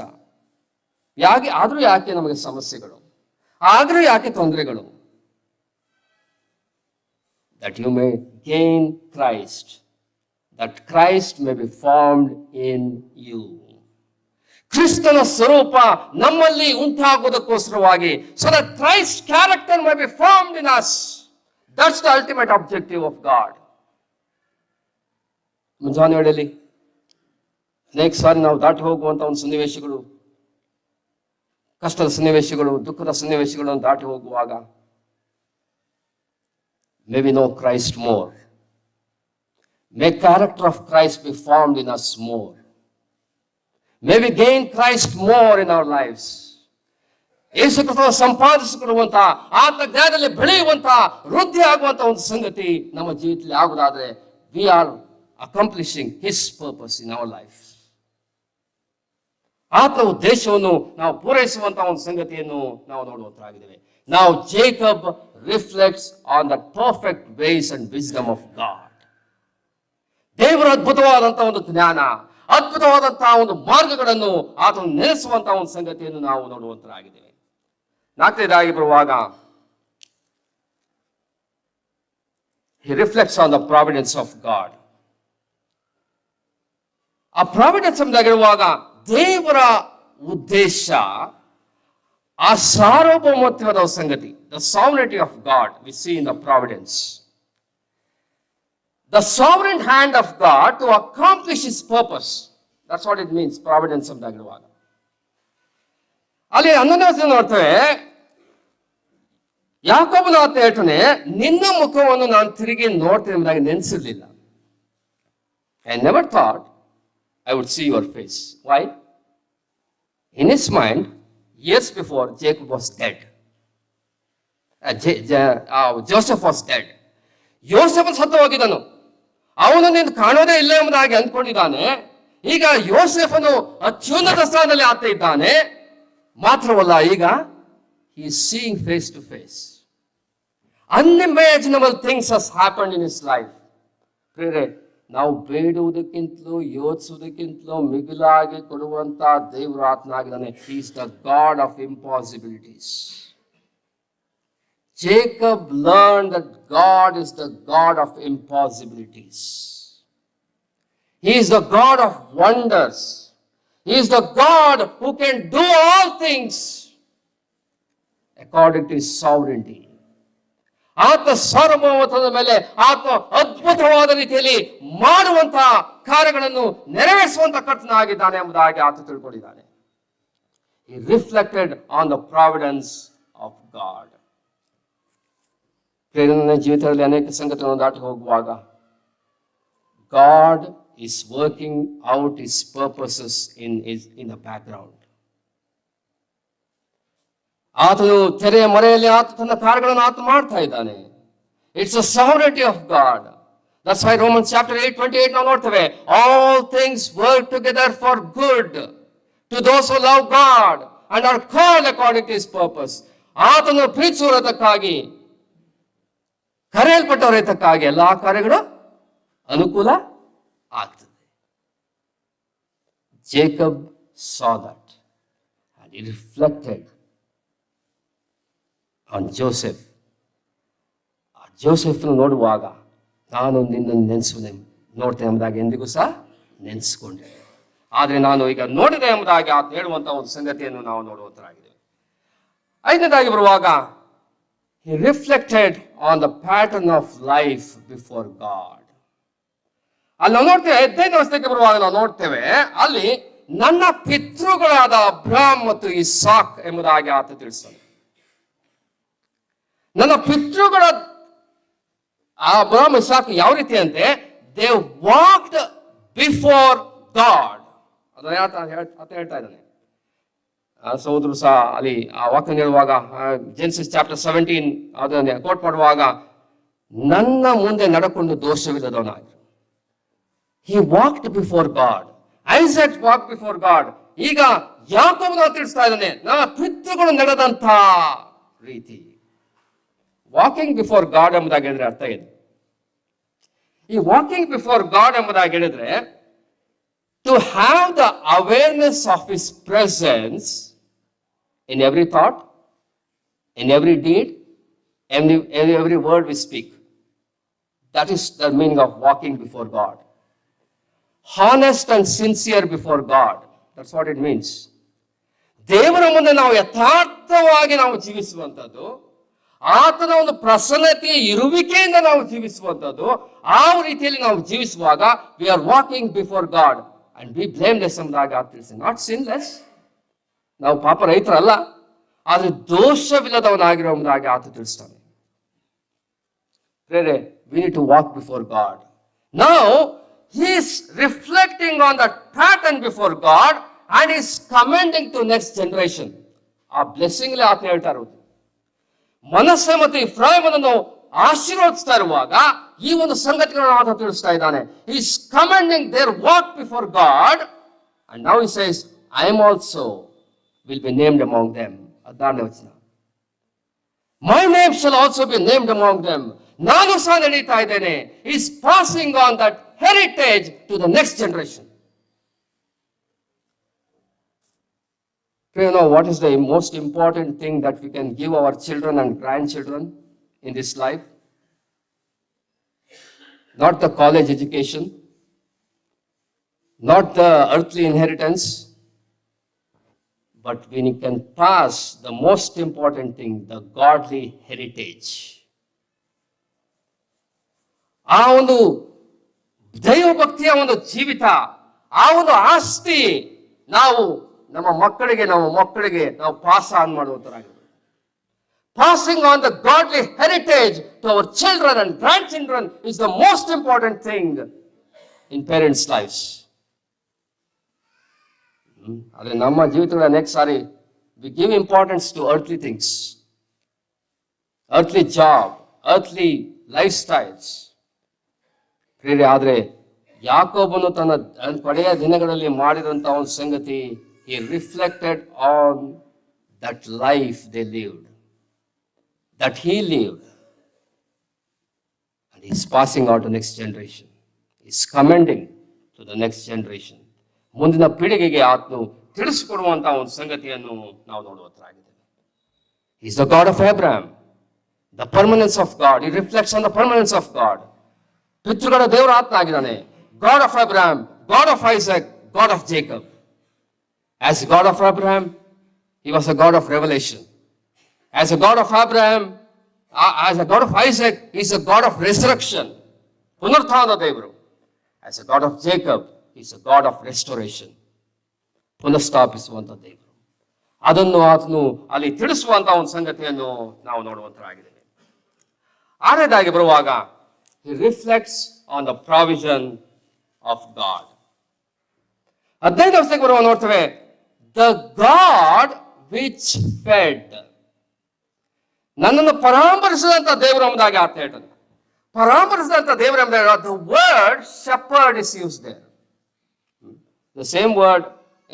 ಆದ್ರೂ ಯಾಕೆ ನಮಗೆ ಸಮಸ್ಯೆಗಳು, ಆದ್ರೂ ಯಾಕೆ ತೊಂದರೆಗಳು? That you may gain Christ, that Christ may be formed in you. ಕ್ರಿಸ್ತನ ಸ್ವರೂಪ ನಮ್ಮಲ್ಲಿ ಉಂಟಾಗುವುದಕ್ಕೋಸ್ಕರವಾಗಿ, so that Christ's character may be formed in us. That's the ultimate objective of God. ಮುಂಜಾನೆ ವೇಳೆಯಲ್ಲಿ ಅನೇಕ ಸಾರಿ ನಾವು ದಾಟಿ ಹೋಗುವಂತ ಒಂದು ಸನ್ನಿವೇಶಗಳು, ಕಷ್ಟದ ಸನ್ನಿವೇಶಗಳು, ದುಃಖದ ಸನ್ನಿವೇಶಗಳನ್ನು ದಾಟಿ ಹೋಗುವಾಗ, may we know Christ more. May character of Christ be formed in us more. May we gain Christ more in our lives. ಯೇಸು ಕ್ರಿಸ್ತನ ಸಂಪಾದಿಸಿಕೊಳ್ಳುವಂತ, ಆತ್ಮ ಜ್ಞಾನದಲ್ಲಿ ಬೆಳೆಯುವಂತ, ವೃದ್ಧಿ ಆಗುವಂತ ಒಂದು ಸಂಗತಿ ನಮ್ಮ ಜೀವಿತದಲ್ಲಿ ಆಗುವುದಾದ್ರೆ, we are accomplishing his purpose in our life. ಆತ್ಮ ಉದ್ದೇಶವನ್ನು ನಾವು ಪೂರೈಸುವಂತಹ ಒಂದು ಸಂಗತಿಯನ್ನು ನಾವು ನೋಡುವಂತಾಗಿದ್ದೇವೆ. Now Jacob reflects on the perfect ways and wisdom of God. ದೇವರ ಅದ್ಭುತವಾದಂತಹ ಒಂದು ಜ್ಞಾನ, ಅದ್ಭುತವಾದಂತಹ ಒಂದು ಮಾರ್ಗಗಳನ್ನು ಆತನು ನೆನೆಸುವಂತಹ ಒಂದು ಸಂಗತಿಯನ್ನು ನಾವು ನೋಡುವಂತರಾಗಿದ್ದೇವೆ. 4ನೇದಾಗಿ ಬರುವಾಗ, he reflects on the providence of God. ಆ ಪ್ರಾವಿಡೆನ್ಸ್ ಎಂಬುದಾಗಿರುವಾಗ ದೇವರ ಉದ್ದೇಶ ಆ ಸಾರ್ವಭೌಮತ್ವದ ಸಂಗತಿ, the sovereignty of god V C in the Providence. The sovereign hand of God to accomplish his purpose. That's what it means, providence ಅಂತಾಗಿರುವಾಗ. ಅಲ್ಲಿ 11ನೇ ವಚನ ನೋಡ್ತೇವೆ, ಯಾಕೋಬನು ಅಂತ ಹೇಳ್ತಾನೆ, ನಿನ್ನ ಮುಖವನ್ನು ನಾನು ತಿರುಗಿ ನೋಡ್ತೇನೆ ಎಂಬುದಾಗಿ ನೆನೆಸಿರ್ಲಿಲ್ಲ. I never thought I would see your face. Why? In his mind, years before, Jacob was dead. Joseph was dead. ಯೋಸೇಫನು ಸತ್ತು ಹೋಗಿದ್ದನು. ಅವನು ನೀನು ಕಾಣೋದೇ ಇಲ್ಲ ಎಂಬುದಾಗಿ ಅಂದ್ಕೊಂಡಿದ್ದಾನೆ. ಈಗ ಯೋಸೇಫನು ಅತ್ಯುನ್ನತ ಸ್ಥಾನದಲ್ಲಿ ಆತ ಇದ್ದಾನೆ. ಮಾತ್ರವಲ್ಲ, ಈಗ he is seeing face to face. Unimaginable things has happened in his life. ಪ್ರಿಯರೇ, ನಾವು ಬೇಡುವುದಕ್ಕಿಂತಲೂ ಯೋಚಿಸುವುದಕ್ಕಿಂತಲೂ ಮಿಗಿಲಾಗಿ ಕೊಡುವಂತ ದೇವರ ಆತ್ಮನಾಗಿದ್ದಾನೆ. He is the God of impossibilities. Jacob learned that God is the God of impossibilities. He is the God of wonders. He is the God who can do all things according to his sovereignty. ಆತ ಸಾರ್ವಭೌಮತ್ವದ ಮೇಲೆ ಆತ ಅದ್ಭುತವಾದ ರೀತಿಯಲ್ಲಿ ಮಾಡುವಂತಹ ಕಾರ್ಯಗಳನ್ನು ನೆರವೇರಿಸುವಂತ ಕರ್ತನಾಗಿದ್ದಾನೆ ಎಂಬುದಾಗಿ ಆತ ತಿಳ್ಕೊಂಡಿದ್ದಾನೆ. He reflected on the providence of God. ನನ್ನ ಜೀವಿತದಲ್ಲಿ ಅನೇಕ ಸಂಗತಿಗಳನ್ನು ದಾಟಿ ಹೋಗುವಾಗ God is working out his purposes in the background. ಆತನು ತೆರೆಯ ಮರೆಯಲ್ಲಿ ಆತ ತನ್ನ ಕಾರ್ಯಗಳನ್ನು ಆತ ಮಾಡ್ತಾ ಇದ್ದಾನೆ. It's a sovereignty of God. That's why Romans chapter 8:28 ನಾವು ನೋಡ್ತೇವೆ, all things work together for good to those who love God and are called according to his purpose. ಆತನು ಪ್ರೀತಿಸುವುದಕ್ಕಾಗಿ, ಕರೆಯಲ್ಪಟ್ಟವರಕ್ಕಾಗಿ ಎಲ್ಲಾ ಕಾರ್ಯಗಳು ಅನುಕೂಲ ಆಗ್ತದೆ. Jacob saw that and he reflected on Joseph. ಜೋಸೆಫ್ನ ನೋಡುವಾಗ ನಾನು ನಿನ್ನನ್ನು ನೋಡ್ತೇನೆ ಎಂಬುದಾಗಿ ಎಂದಿಗೂ ಸಹ ನೆನೆಸ್ಕೊಂಡೆ. ಆದರೆ ನಾನು ಈಗ ನೋಡಿದೆ ಎಂಬುದಾಗಿ ಆತ ಹೇಳುವಂತಹ ಒಂದು ಸಂಗತಿಯನ್ನು ನಾವು ನೋಡುವಂತರಾಗಿದ್ದೇವೆ. 5ನೇದಾಗಿ ಬರುವಾಗ he reflected on the pattern of life before God. ಅಲ್ಲಿ ನಾವು ನೋಡ್ತೇವೆ, 15ನೇ ವಚನಕ್ಕೆ ಬರುವಾಗ ನಾವು ನೋಡ್ತೇವೆ, ಅಲ್ಲಿ ನನ್ನ ಪಿತೃಗಳಾದ ಅಬ್ರಹಾಮ್ ಮತ್ತು ಇಸಾಕ್ ಎಂಬುದಾಗಿ ಆತ ತಿಳಿಸ್ತಾನೆ. ನನ್ನ ಪಿತೃಗಳ ಅಬ್ರಹಾಮ್ ಇಸಾಕ್ ಯಾವ ರೀತಿ ಅಂತೆ, ದೇ ವಾಕ್ಡ್ ಬಿಫೋರ್ ಗಾಡ್. ಅದನ್ನ ಆತ ಹೇಳ್ತಾ ಇದ್ದಾನೆ. ಸಹೋದರು ಸಹ ಅಲ್ಲಿ ಆ ವಾಕ್ಯ ಹೇಳುವಾಗ ಜೆನೆಸಿಸ್ ಚಾಪ್ಟರ್ 17 ಅದನ್ನ ಕೋಟ್ ಮಾಡುವಾಗ, ನನ್ನ ಮುಂದೆ ನಡ್ಕೊಂಡು ದೋಷವಿಲ್ಲದವನಾಗಿ. He walked before God. Isaac walked before God. ಈಗ ಯಾಕೋಬನು ತಿಳಿಸ್ತಾ ಇದ್ದಾನೆ, ನನ್ನ ಪಿತೃಗಳು ನಡೆದಂತ ರೀತಿ. ವಾಕಿಂಗ್ ಬಿಫೋರ್ ಗಾಡ್ ಎಂಬುದಾಗಿ ಹೇಳಿದ್ರೆ ಅರ್ಥ ಇದೆ. ಈ ವಾಕಿಂಗ್ ಬಿಫೋರ್ ಗಾಡ್ ಎಂಬುದಾಗಿ ಹೇಳಿದ್ರೆ, to have the awareness of his presence in every thought, in every deed, every word we speak. That is the meaning of walking before God. Honest and sincere before God. That's what it means. ದೇವರ ಮುಂದೆ ನಾವು ಯಥಾರ್ಥವಾಗಿ ನಾವು ಜೀವಿಸುವಂಥದ್ದು, ಆತನ ಒಂದು ಪ್ರಸನ್ನತೆಯ ಇರುವಿಕೆಯಿಂದ ನಾವು ಜೀವಿಸುವಂಥದ್ದು. ಆ ರೀತಿಯಲ್ಲಿ ನಾವು ಜೀವಿಸುವಾಗ we are walking before God and be blameless ಎಂಬುದಾಗಿ ಆತ ತಿಳಿಸಿ. ನಾಟ್ ಸಿನ್ಲೆಸ್, ನಾವು ಪಾಪ ರಹಿತರಲ್ಲ, ಆದ್ರೆ ದೋಷವಿಲ್ಲದವನಾಗಿರುವುದಾಗಿ ಆತ ತಿಳಿಸ್ತಾನೆ. We need to walk before God. Now he is reflecting on the pattern before God and is commending to next generation. ಆ blessing ಆತ ಹೇಳ್ತಾ ಇರೋದು, ಮನಸ್ಸೆ ಮತ್ತು ಇಫ್ರಾಯೀಮನನ್ನು ಆಶೀರ್ವದಿಸ್ತಾ ಇರುವಾಗ ಈ ಒಂದು ಸಂಗತಿಗಳನ್ನು ಆತ ತಿಳಿಸ್ತಾ ಇದ್ದಾನೆ. He is commending their walk before God and now he says, I am also will be named among them. 16ನೇ ವಚನ, my name shall also be named among them. ನಾನು ಸಹ ನಡೀತಾ ಇದ್ದೇನೆ. He is passing on that heritage to the next generation. Do you know what is the most important thing that we can give our children and grandchildren in this life? Not the college education, not the earthly inheritance, but when he can pass the most important thing, the godly heritage. ಆ ಒಂದು ದೈವಭಕ್ತಿಯ ಒಂದು ಜೀವಿತ, ಆ ಒಂದು ಆಸ್ತಿ ನಾವು ನಮ್ಮ ಮಕ್ಕಳಿಗೆ ನಾವು ಪಾಸ್ ಆನ್ ಮಾಡುವಂತರಾಗಿರ್ಬೇಕು. Passing on the godly heritage to our children and grandchildren is the most important thing in parents' lives. ಆದರೆ ನಮ್ಮ ಜೀವಿತಗಳ ನೆಕ್ಸ್ಟ್ ಸಾರಿ we give importance to earthly things, earthly job, earthly lifestyles. ಪ್ರಿಯರೇ, ಆದರೆ ಯಾಕೋಬನು ತನ್ನ ಪಡೆಯ ದಿನಗಳಲ್ಲಿ ಮಾಡಿದಂಥ ಒಂದು ಸಂಗತಿ, he reflected on that life they lived, that he lived, and he is passing on to next generation. He is commending to the next generation. ಮುಂದಿನ ಪೀಳಿಗೆಗೆ ಆತನು ತಿಳಿಸಿಕೊಡುವಂತಹ ಒಂದು ಸಂಗತಿಯನ್ನು ನಾವು ನೋಡುವಂತಾಗಿದೆ. He is the God of Abraham, the permanence of God. He reflects on the permanence of God. ಪಿತೃಗಳ ದೇವರ ಆತನಾಗಿದ್ದಾನೆ. God of Abraham, God of Isaac, God of Jacob. As God of Abraham, he was a God of revelation. As a God of Abraham, as a God of Isaac, he is a God of resurrection. ಪುನರುತ್ಥಾನದ ದೇವರು. As a God of Jacob, he is a God of restoration. ಪುನಃಸ್ಥಾಪಿಸುವಂತ ದೇವರು. ಅದನ್ನು ಆತನು ಅಲ್ಲಿ ತಿಳಿಸುವಂತಹ ಒಂದು ಸಂಗತಿಯನ್ನು ನಾವು ನೋಡುವಂತರಾಗಿದ್ದೇವೆ. ಆರನೇದಾಗಿ ಬರುವಾಗ, he reflects on the provision of God. 15ನೇ ವರ್ಷಕ್ಕೆ ಬರುವಾಗ ನೋಡ್ತೇವೆ, the God which fed. ನನ್ನನ್ನು ಪರಾಮರಿಸಿದಂತ ದೇವರು ಎಂಬುದಾಗಿ ಆತ ಹೇಳ್ತಾನೆ. ಪರಾಮರಿಸಿದಂತ ದೇವರು ಎಂಬುದಾಗಿ, the word shepherd is used there. The same word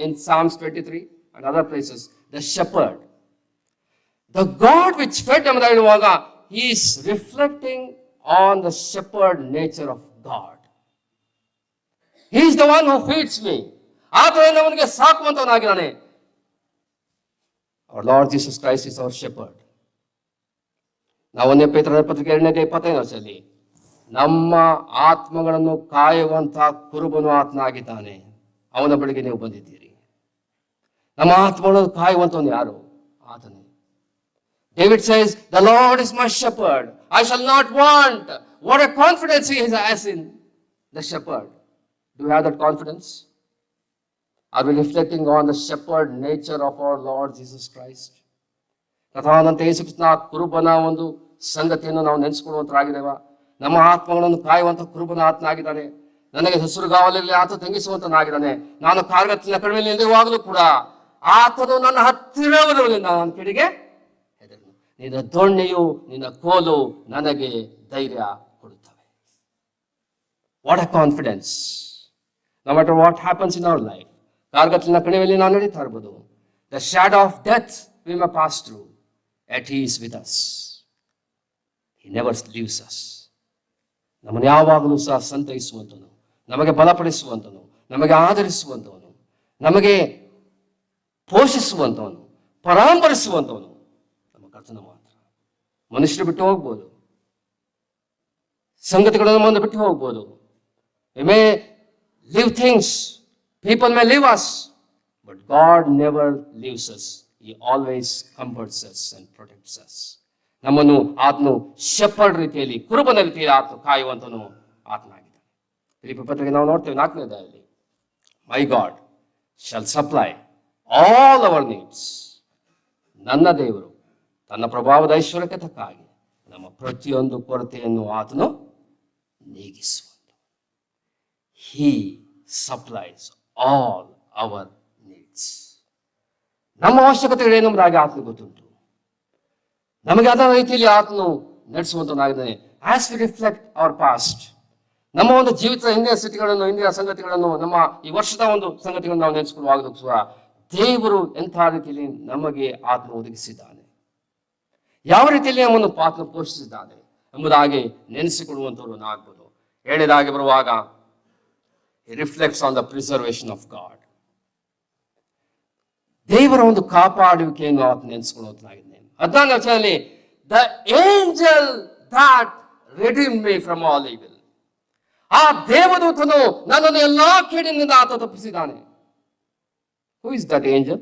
in Psalms 23 and other places, the shepherd. The God which fed ಎಂಬುದಾಗಿ ಹೇಳುವಾಗ, he is reflecting on the shepherd nature of God. He is the one who feeds me. ಆತನು ಅವನಿಗೆ ಸಾಕುವಂತವನಾಗಿದ್ದಾನೆ. Our Lord Jesus Christ is our shepherd. ನಾವು 1 ಪೇತ್ರನ ಪತ್ರಿಕೆ 2:25 ನಮ್ಮ ಆತ್ಮಗಳನ್ನು ಕಾಯುವಂತಹ ಕುರುಬನು ಆತನಾಗಿದ್ದಾನೆ. ಅವನ ಬಳಿಗೆ ನೀವು ಬಂದಿದ್ದೀರಿ. ನಮ್ಮ ಆತ್ಮಗಳನ್ನು ಕಾಯುವಂತವನು ಯಾರು? ಆತನೇ. David says, the Lord is my shepherd, I shall not want. What a confidence he has in the shepherd. Do you have that confidence? Are we reflecting on the shepherd nature of our Lord Jesus Christ? ಕಥಾನಂತ ಯೇಸು ಕ್ರಿಸ್ತನ ಕುರುಬನ ಒಂದು ಸಂಗತಿಯನ್ನು ನಾವು ನೆನೆಸ್ಕೊಳ್ಳುವಂತರಾಗಿದ್ದೇವ. ನಮ್ಮ ಆತ್ಮಗಳನ್ನು ಕಾಯುವಂತ ಕುರುಬನ ಆತನಾಗಿದ್ದಾನೆ. ನನಗೆ ಹೆಸರುಗಾವಲಲ್ಲಿ ಆತ ತಂಗಿಸುವಂತನಾಗಿದ್ದಾನೆ. ನಾನು ಕಾರ್ಗತ್ತಿನ ಕಡಿಮೆ ನಿಲ್ಲುವಾಗಲೂ ಕೂಡ ಆತನು ನನ್ನ ಹತ್ತಿರವಿರುವುದಿಲ್ಲ. ನನ್ನ ಕಡೆಗೆ ನಿನ್ನ ದೊಣ್ಣೆಯು ನಿನ್ನ ಕೋಲು ನನಗೆ ಧೈರ್ಯ ಕೊಡುತ್ತವೆ. What a confidence. No matter what happens in our life. ಕಾರ್ಗತ್ತಲಿನ ಕಣಿವೆಯಲ್ಲಿ ನಾವು ನಡೀತಾ ಇರ್ಬೋದು. The shadow of death we may pass through, yet he is with us. He never leaves us. ನಮ್ಮನ್ನು ಯಾವಾಗಲೂ ಸಹ ಸಂತೈಸುವಂತನು, ನಮಗೆ ಬಲಪಡಿಸುವಂತನು, ನಮಗೆ ಆಧರಿಸುವಂತವನು, ನಮಗೆ ಪೋಷಿಸುವಂತವನು, ಪರಾಮರಿಸುವಂತವನು ನಮ್ಮ ಕರ್ತನ ಮಾತ್ರ. ಮನುಷ್ಯರು ಬಿಟ್ಟು ಹೋಗ್ಬೋದು, ಸಂಗತಿಗಳನ್ನು ಮುಂದೆ ಬಿಟ್ಟು ಹೋಗ್ಬೋದು. We may live things, people may leave us, but God never leaves us. He always comforts us and protects us. ನಮ್ಮನ್ನು ಆತನು ಶೆಪರ್ಡ್ ರೀತಿಯಲ್ಲಿ, ಕುರುಬನ ರೀತಿಯಲ್ಲಿ ಆತನು ಕಾಯುವಂತನು ಆತನಾಗಿದ್ದಾನೆ. ಫಿಲಿಪ್ಪಿ ಪತ್ರಿಕೆ ನಾವು ನೋಡ್ತೇವೆ 4ನೇ ಅಧ್ಯಾಯದಲ್ಲಿ, my God shall supply all our needs. ನನ್ನ ದೇವರು ತನ್ನ ಪ್ರಭಾವದ ಐಶ್ವರ್ಯಕ್ಕೆ ತಕ್ಕ ಹಾಗೆ ನಮ್ಮ ಪ್ರತಿಯೊಂದು ಕೊರತೆಯನ್ನು ಆತನು ನೀಗಿಸುವಂತ. He supplies all our needs. ನಮ್ಮ ಅವಶ್ಯಕತೆಗಳೇನೆಂಬುದಾಗಿ ಆತನಿಗೆ ಗೊತ್ತುಂಟು. ನಮಗೆ ಅದರ ರೀತಿಯಲ್ಲಿ ಆತನು ನಡೆಸುವಂತನಾಗಿದ್ದಾನೆ. As we reflect our past, ನಮ್ಮ ಒಂದು ಜೀವಿತದ ಹಿಂದಿನ ಸ್ಥಿತಿಗಳನ್ನು, ಹಿಂದಿನ ಸಂಗತಿಗಳನ್ನು, ನಮ್ಮ ಈ ವರ್ಷದ ಒಂದು ಸಂಗತಿಗಳನ್ನು ನಾವು ನೆನೆಸಿಕೊಳ್ಳುವಾಗಲೂ ಸಹ ದೇವರು ಎಂಥ ರೀತಿಯಲ್ಲಿ ನಮಗೆ ಆತ್ಮ ಒದಗಿಸಿದ್ದಾನೆ, ಯಾವ ರೀತಿಯಲ್ಲಿ ನಮ್ಮನ್ನು ಆತ್ಮ ಪೋಷಿಸಿದ್ದಾನೆ ಎಂಬುದಾಗಿ ನೆನೆಸಿಕೊಳ್ಳುವಂಥವ್ರು ನಾಗ್ಬೋದು. 7ನೇದಾಗಿ ಬರುವಾಗ, He reflects on the preservation of God. ದೇವರ ಒಂದು ಕಾಪಾಡುವಿಕೆಯನ್ನು ಆತನು ನೆನೆಸಿಕೊಳ್ಳುವಂತಾಗಿದೆ. 14ನೇ ವಚನದಲ್ಲಿ, the angel that redeemed me from all evil. ಆ ದೇವದೂತನು ನನ್ನನ್ನು ಎಲ್ಲಾ ಕೇಡಿನಿಂದ ಆತ ತಪ್ಪಿಸಿದ್ದಾನೆ. Who is that angel?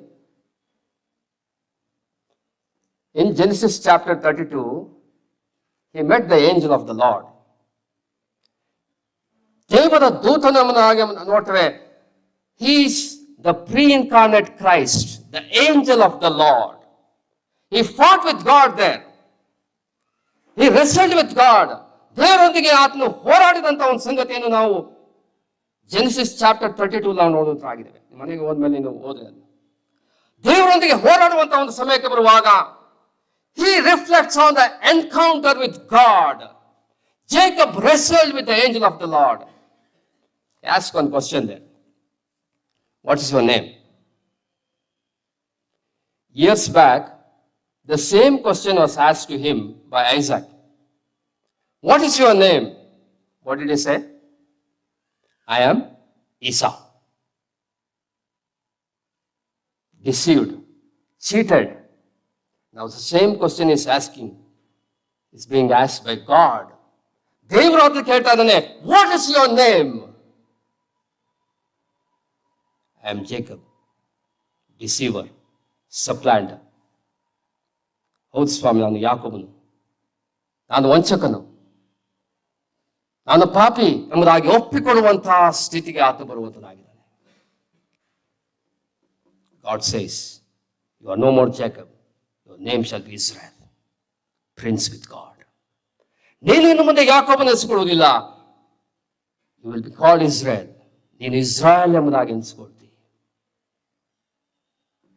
In Genesis chapter 32, he met the angel of the Lord. ದೇವರ ದೂತನನ್ನಾಗಿ ನೋಡ್ತೇವೆ. He is the pre-incarnate Christ, the angel of the Lord. He fought with God there. He wrestled with God. ದೇವರೊಂದಿಗೆ ಆತನು ಹೋರಾಡಿದಂತ ಒಂದು ಸಂಗತಿಯನ್ನು ನಾವು Genesis chapter 32 ನಾವು ನೋಡುವಂತಾಗಿದ್ದೇವೆ. ಮನೆಗೆ ಹೋದ್ಮೇಲೆ ನೀವು ಓದ್ರೆ ದೇವರೊಂದಿಗೆ ಹೋರಾಡುವಂತ ಒಂದು ಸಮಯಕ್ಕೆ ಬರುವಾಗ he reflects on the encounter with God. Jacob wrestled with the angel of the Lord. Ask one question there. What is your name? Years back, the same question was asked to him by Isaac. What is your name? What did he say? I am Esau. Deceived, cheated. Now the same question is being asked by God. ದೇವರು ಹತ್ರ ಕೇಳ್ತಾ ಇದ್ದಾನೆ, what is your name? I am Jacob, deceiver, supplanter. ಹೌದು ಸ್ವಾಮಿ, ನಾನು ಯಾಕೋಬನು, ನಾನು ವಂಚಕನು, ನಾನು ಪಾಪಿ ಎಂಬುದಾಗಿ ಒಪ್ಪಿಕೊಳ್ಳುವಂತಹ ಸ್ಥಿತಿಗೆ ಆತ ಬರುವಂತನಾಗಿದ್ದಾನೆ. God says, you are no more Jacob, your name shall be Israel, prince with God. ನೀನು ಇನ್ನು ಮುಂದೆ ಯಾಕೋಬನ ಎನಿಸಿಕೊಳ್ಳುವುದಿಲ್ಲ, you will be called Israel. ನೀನು ಇಸ್ರಾಯೇಲ್ ಎಂಬುದಾಗಿ ಎನಿಸಿಕೊಳ್ತಿ.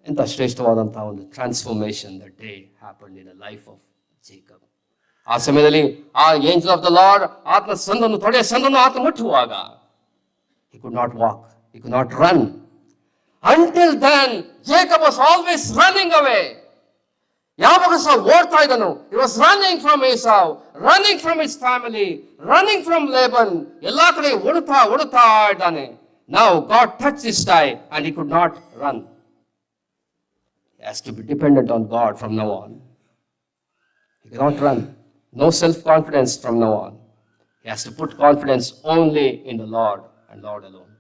ಎಂಥ ಶ್ರೇಷ್ಠವಾದಂತಹ ಒಂದು transformation that day happened in the life of Jacob. ಆ ಸಮಯದಲ್ಲಿ ಆ ಏಂಜಲ್ ಆಫ್ ದ ಲಾರ್ಡ್ ಆತನ ಸಂದನ್ನು, ತೊಡೆಯ ಸಂದನ್ನು ಆತ ಮುಟ್ಟುವಾಗ he could not walk, he could not run. Until then Jacob was always running away. ಯಾವಾಗ ಸಹ ಓಡ್ತಾ ಇದ್ದನು. he was running from Esau, running from his family, running from Laban. ಎಲ್ಲಾ ಕಡೆ ಓಡುತ್ತಾ ಇದ್ದಾನೆ. Now God touched his thigh and he could not run. He has to be dependent on God from now on. He cannot run. No self-confidence from now on. He has to put confidence only in the Lord and Lord alone.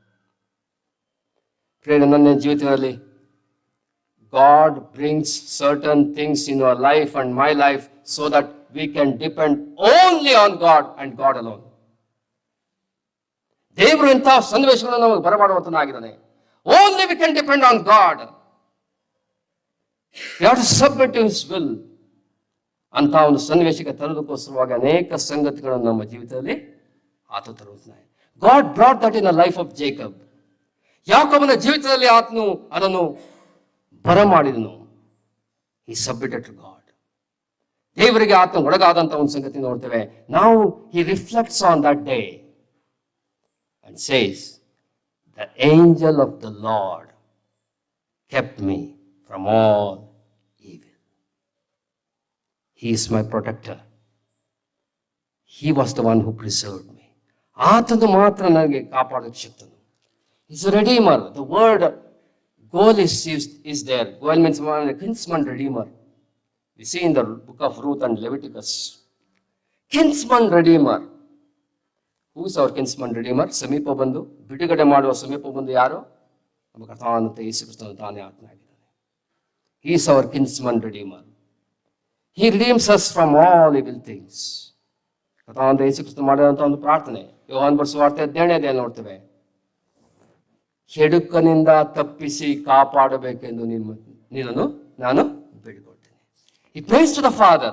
Pray ನನ್ನ ಜೀವಿತದಲ್ಲಿ God brings certain things in your life and my life so that we can depend only on God and God alone. ದೇವರು ಇಂತಹ ಸನ್ನಿವೇಶಗಳನ್ನು ನಮಗೆ ಬರಮಾಡುವಂತನಾಗಿದ್ದಾನೆ. Only we can depend on God. We have to submit to His will. ಅಂತ ಒಂದು ಸನ್ನಿವೇಶಕ್ಕೆ ತರುವುದಕ್ಕೋಸ್ಕರವಾಗಿ ಅನೇಕ ಸಂಗತಿಗಳನ್ನು ನಮ್ಮ ಜೀವಿತದಲ್ಲಿ ಆತ ತರುತ್ತಾನೆ. God brought that in the life of Jacob. ಯಾಕೋಬನ ಜೀವಿತದಲ್ಲಿ ಆತನು ಅದನ್ನು ಬರಮಾಡಿದನು. He submitted to God. ದೇವರಿಗೆ ಆತನು ಒಳಗಾದಂತ ಒಂದು ಸಂಗತಿ ನೋಡ್ತೇವೆ. Now he reflects on that day and says, the angel of the Lord kept me from all evil. He is my protector. He was the one who preserved me. ಆತನು ಮಾತ್ರ ನನಗೆ ಕಾಪಾಡೋಕ್ಕೆ ಶಕ್ತನು. He's a redeemer. The word goal is there. Goal means a kinsman redeemer. We see in the book of Ruth and Leviticus. Kinsman redeemer. Who is our kinsman redeemer? ಸಮೀಪ ಬಂದು ಬಿಡುಗಡೆ ಮಾಡುವ ಸಮೀಪ ಬಂದು ಯಾರು? ನಮ್ಮ ಕರ್ತನಾದ ಯೇಸು ಕ್ರಿಸ್ತನು ತಾನೇ ಆತ್ಮನಾಗಿದ್ದಾನೆ. He is our kinsman redeemer. He redeems us from all evil things. ಕರ್ತನಾದ ಯೇಸು ಕ್ರಿಸ್ತನು ಮಾಡಿದಂತ ಒಂದು ಪ್ರಾರ್ಥನೆ ಯೋಹಾನ ಸುವಾರ್ತೆ 17ನೇ ನೋಡ್ತೇವೆ. ಕೆಡುಕನಿಂದ ತಪ್ಪಿಸಿ ಕಾಪಾಡಬೇಕೆಂದು ನಿನ್ನನ್ನು ನಾನು ಬೇಡಿಕೊಳ್ತೇನೆ. He prays to the Father,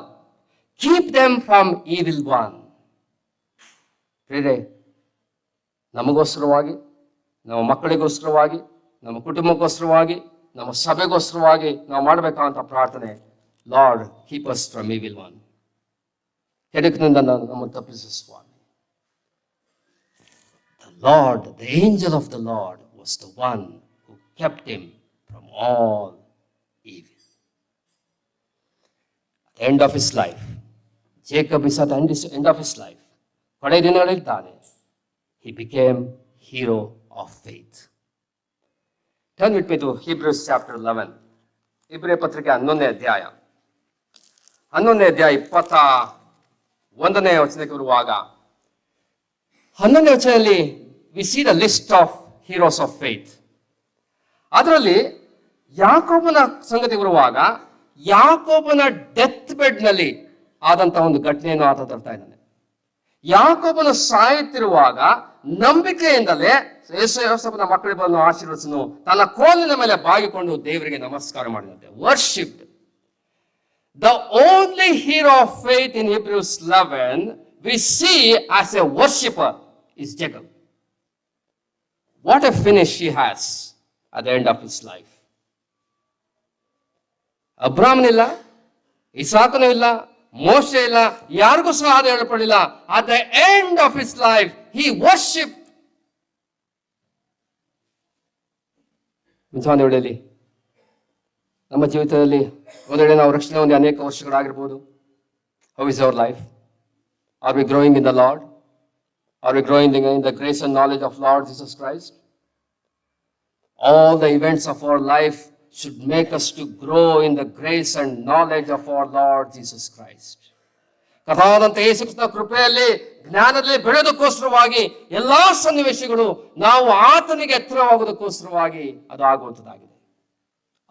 keep them from evil one. ಪ್ರಿಯರೇ, ನಮಗೋಸ್ಕರವಾಗಿ, ನಮ್ಮ ಮಕ್ಕಳಿಗೋಸ್ಕರವಾಗಿ, ನಮ್ಮ ಕುಟುಂಬಕ್ಕೋಸ್ಕರವಾಗಿ, ನಮ್ಮ ಸಭೆಗೋಸ್ಕರವಾಗಿ ನಾವು ಮಾಡಬೇಕಾದಂಥ ಪ್ರಾರ್ಥನೆ, Lord keep us from evil one. ಕೆಡುಕಿನಿಂದ ನಮ್ಮನ್ನು ತಪ್ಪಿಸು ಸ್ವಾಮಿ. The Lord, the angel of the Lord was the one who kept him from all evil. At the end of his life, Jacob is at the end of his life. ಕೊನೆಯ ದಿನಗಳಿದ್ದಾನೆ. He became hero of faith. Turn with me to Hebrews chapter 11. ಇಬ್ರಿಯ ಪತ್ರಿಕೆ 11ನೇ ಅಧ್ಯಾಯ 21ನೇ ವಚನಕ್ಕೆ ಬರುವಾಗ 11ನೇ ವಚನದಲ್ಲಿ we see the list of heroes of faith. ಅದರಲ್ಲಿ ಯಾಕೋಬನ ಸಂಗತಿ ಬರುವಾಗ ಯಾಕೋಬನ ಡೆತ್ ಬೆಡ್ ನಲ್ಲಿ ಆದಂತ ಒಂದು ಘಟನೆಯನ್ನು ಆತ ತರ್ತಾ ಇದ್ದಾನೆ. ಯಾಕೋಬನು ಸಾಯುತ್ತಿರುವಾಗ ನಂಬಿಕೆಯಿಂದಲೇ ಯೋಸೇಫನ ಮಕ್ಕಳಿಗೆ ಬಂದು ಆಶೀರ್ವದಿಸನು, ತನ್ನ ಕೋಲಿನ ಮೇಲೆ ಬಾಗಿಕೊಂಡು ದೇವರಿಗೆ ನಮಸ್ಕಾರ ಮಾಡಿದಂತೆ. Worship. The only hero of faith in Hebrews 11 we see as a worshipper is Jacob. What a finish he has at the end of his life. ಅಬ್ರಾಹ್ಮನಿಲ್ಲ, ಇಸಾಕನೂ ಇಲ್ಲ, ಮೋಶೆ ಇಲ್ಲ, ಯಾರಿಗೂ ಸಹ ಅದು ಹೇಳಪಡಲಿಲ್ಲ. At the end of his life he worshipped. ಮುಂಚಾನೆ ವೇಳೆಯಲ್ಲಿ ನಮ್ಮ ಜೀವಿತದಲ್ಲಿ ಒಂದು ವೇಳೆ ನಾವು ರಕ್ಷಣೆ ಒಂದು ಅನೇಕ ವರ್ಷಗಳಾಗಿರ್ಬೋದು. How is our life? Are we growing in the Lord? Are we growing in the grace and knowledge of Lord Jesus Christ? All the events of our life should make us to grow in the grace and knowledge of our Lord Jesus Christ. ಕಥಾದಂತ ಯೇಸು ಕ್ರಿಸ್ತನ ಕೃಪೆಯಲ್ಲಿ ಜ್ಞಾನದಲ್ಲಿ ಬೆಳೆಯೋದಕ್ಕೋಸ್ಕರವಾಗಿ ಎಲ್ಲಾ ಸನ್ನಿವೇಶಗಳು ನಾವು ಆತನಿಗೆ ಎತ್ತರವಾಗೋದಕ್ಕೋಸ್ಕರವಾಗಿ ಅದು ಆಗುವಂಥದ್ದಾಗಿದೆ.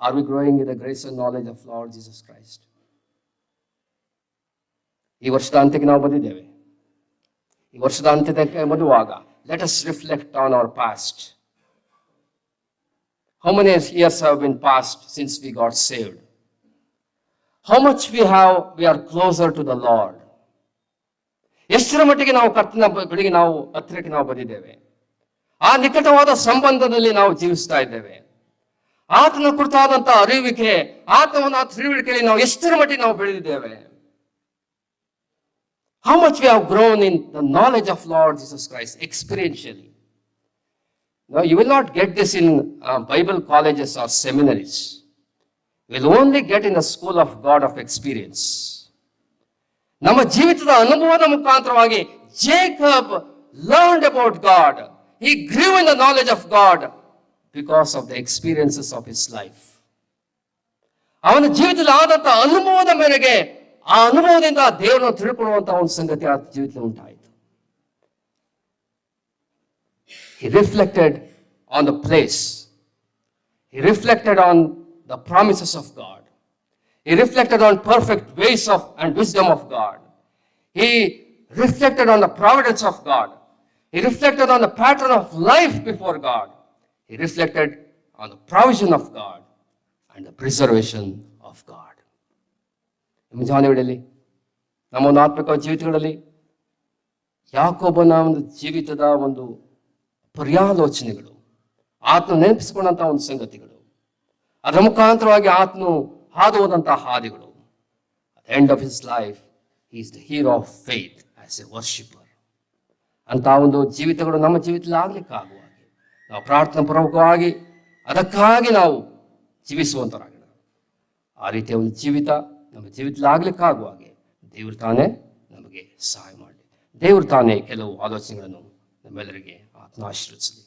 Are we growing in the grace and knowledge of Lord Jesus Christ? ಈ ವರ್ಷದ ಅಂತ್ಯಕ್ಕೆ ನಾವು ಬಂದಿದ್ದೇವೆ. ಈ ವರ್ಷದ ಅಂತ್ಯಕ್ಕೆ ಬರುವಾಗ let us reflect on our past. How many years have been passed since we got saved? How much we are closer to the Lord? ಎಷ್ಟರ ಮಟ್ಟಿಗೆ ನಾವು ಕರ್ತನ ಬಳಿಗೆ ನಾವು ಹತ್ತಿರಕ್ಕೆ ನಾವು ಬಂದಿದ್ದೇವೆ. ಆ ನಿಕಟವಾದ ಸಂಬಂಧದಲ್ಲಿ ನಾವು ಜೀವಿಸ್ತಾ ಇದ್ದೇವೆ. ಆತನ ಕುರಿತಾದಂತ ಅರಿವಿಕೆ, ಆತನ ತಿಳುವಳಿಕೆಯಲ್ಲಿ ನಾವು ಎಷ್ಟರ ಮಟ್ಟಿಗೆ ನಾವು ಬೆಳೆದಿದ್ದೇವೆ. How much we have grown in the knowledge of Lord Jesus Christ experientially. Now, you will not get this in Bible colleges or seminaries. You will only get in the school of God of experience. ನಮ್ಮ ಜೀವಿತದ ಅನುಭವದ ಮುಖಾಂತರವಾಗಿ Jacob learned about God. He grew in the knowledge of God because of the experiences of his life. ಅವನ ಜೀವಿತದಲ್ಲಿ ಆದಂತ ಅನುಭವದ ಮೇರೆಗೆ ಆ ಅನುಭವದಿಂದ ದೇವರನ್ನು ತಿಳ್ಕೊಳ್ಳುವಂತಹ ಒಂದು ಸಂಗತಿ ಆ ಜೀವಿತದಲ್ಲಿ ಉಂಟಾಯಿತು. He reflected on the place. He reflected on the promises of God. He reflected on perfect ways of and wisdom of God. He reflected on the providence of God. He reflected on the pattern of life before God. He reflected on the provision of God and the preservation of God. ಮುಂಜಾನೆ ವೇಳೆಯಲ್ಲಿ ನಮ್ಮ ಒಂದು ಆತ್ಮಿಕ ಜೀವಿತಗಳಲ್ಲಿ ಯಾಕೋಬನ ಒಂದು ಜೀವಿತದ ಒಂದು ಪರ್ಯಾಲೋಚನೆಗಳು, ಆತನು ನೆನಪಿಸಿಕೊಂಡಂತಹ ಒಂದು ಸಂಗತಿಗಳು, ಅದರ ಮುಖಾಂತರವಾಗಿ ಆತನು ಹಾದು ಹೋದಂತಹ ಹಾದಿಗಳು. At the end of his life, he is the hero of faith as a worshipper. ಅಂತ ಒಂದು ಜೀವಿತಗಳು ನಮ್ಮ ಜೀವಿತದಲ್ಲಿ ಆಗ್ಲಿಕ್ಕೆ ಆಗುವ ಹಾಗೆ ನಾವು ಪ್ರಾರ್ಥನಾ ಪೂರ್ವಕವಾಗಿ ಅದಕ್ಕಾಗಿ ನಾವು ಜೀವಿಸುವಂತರಾಗೋಣ. ಆ ರೀತಿಯ ಒಂದು ಜೀವಿತ ನಮ್ಮ ಜೀವಿತದಲ್ಲಿ ಆಗ್ಲಿಕ್ಕೆ ಆಗುವ ಹಾಗೆ ದೇವರು ತಾನೇ ನಮಗೆ ಸಹಾಯ ಮಾಡಲಿ. ದೇವರು ತಾನೇ ಕೆಲವು ಆಲೋಚನೆಗಳನ್ನು ನಮ್ಮೆಲ್ಲರಿಗೆ ಆತ್ಮ ಆಶೀರ್ವದಿಸಲಿ.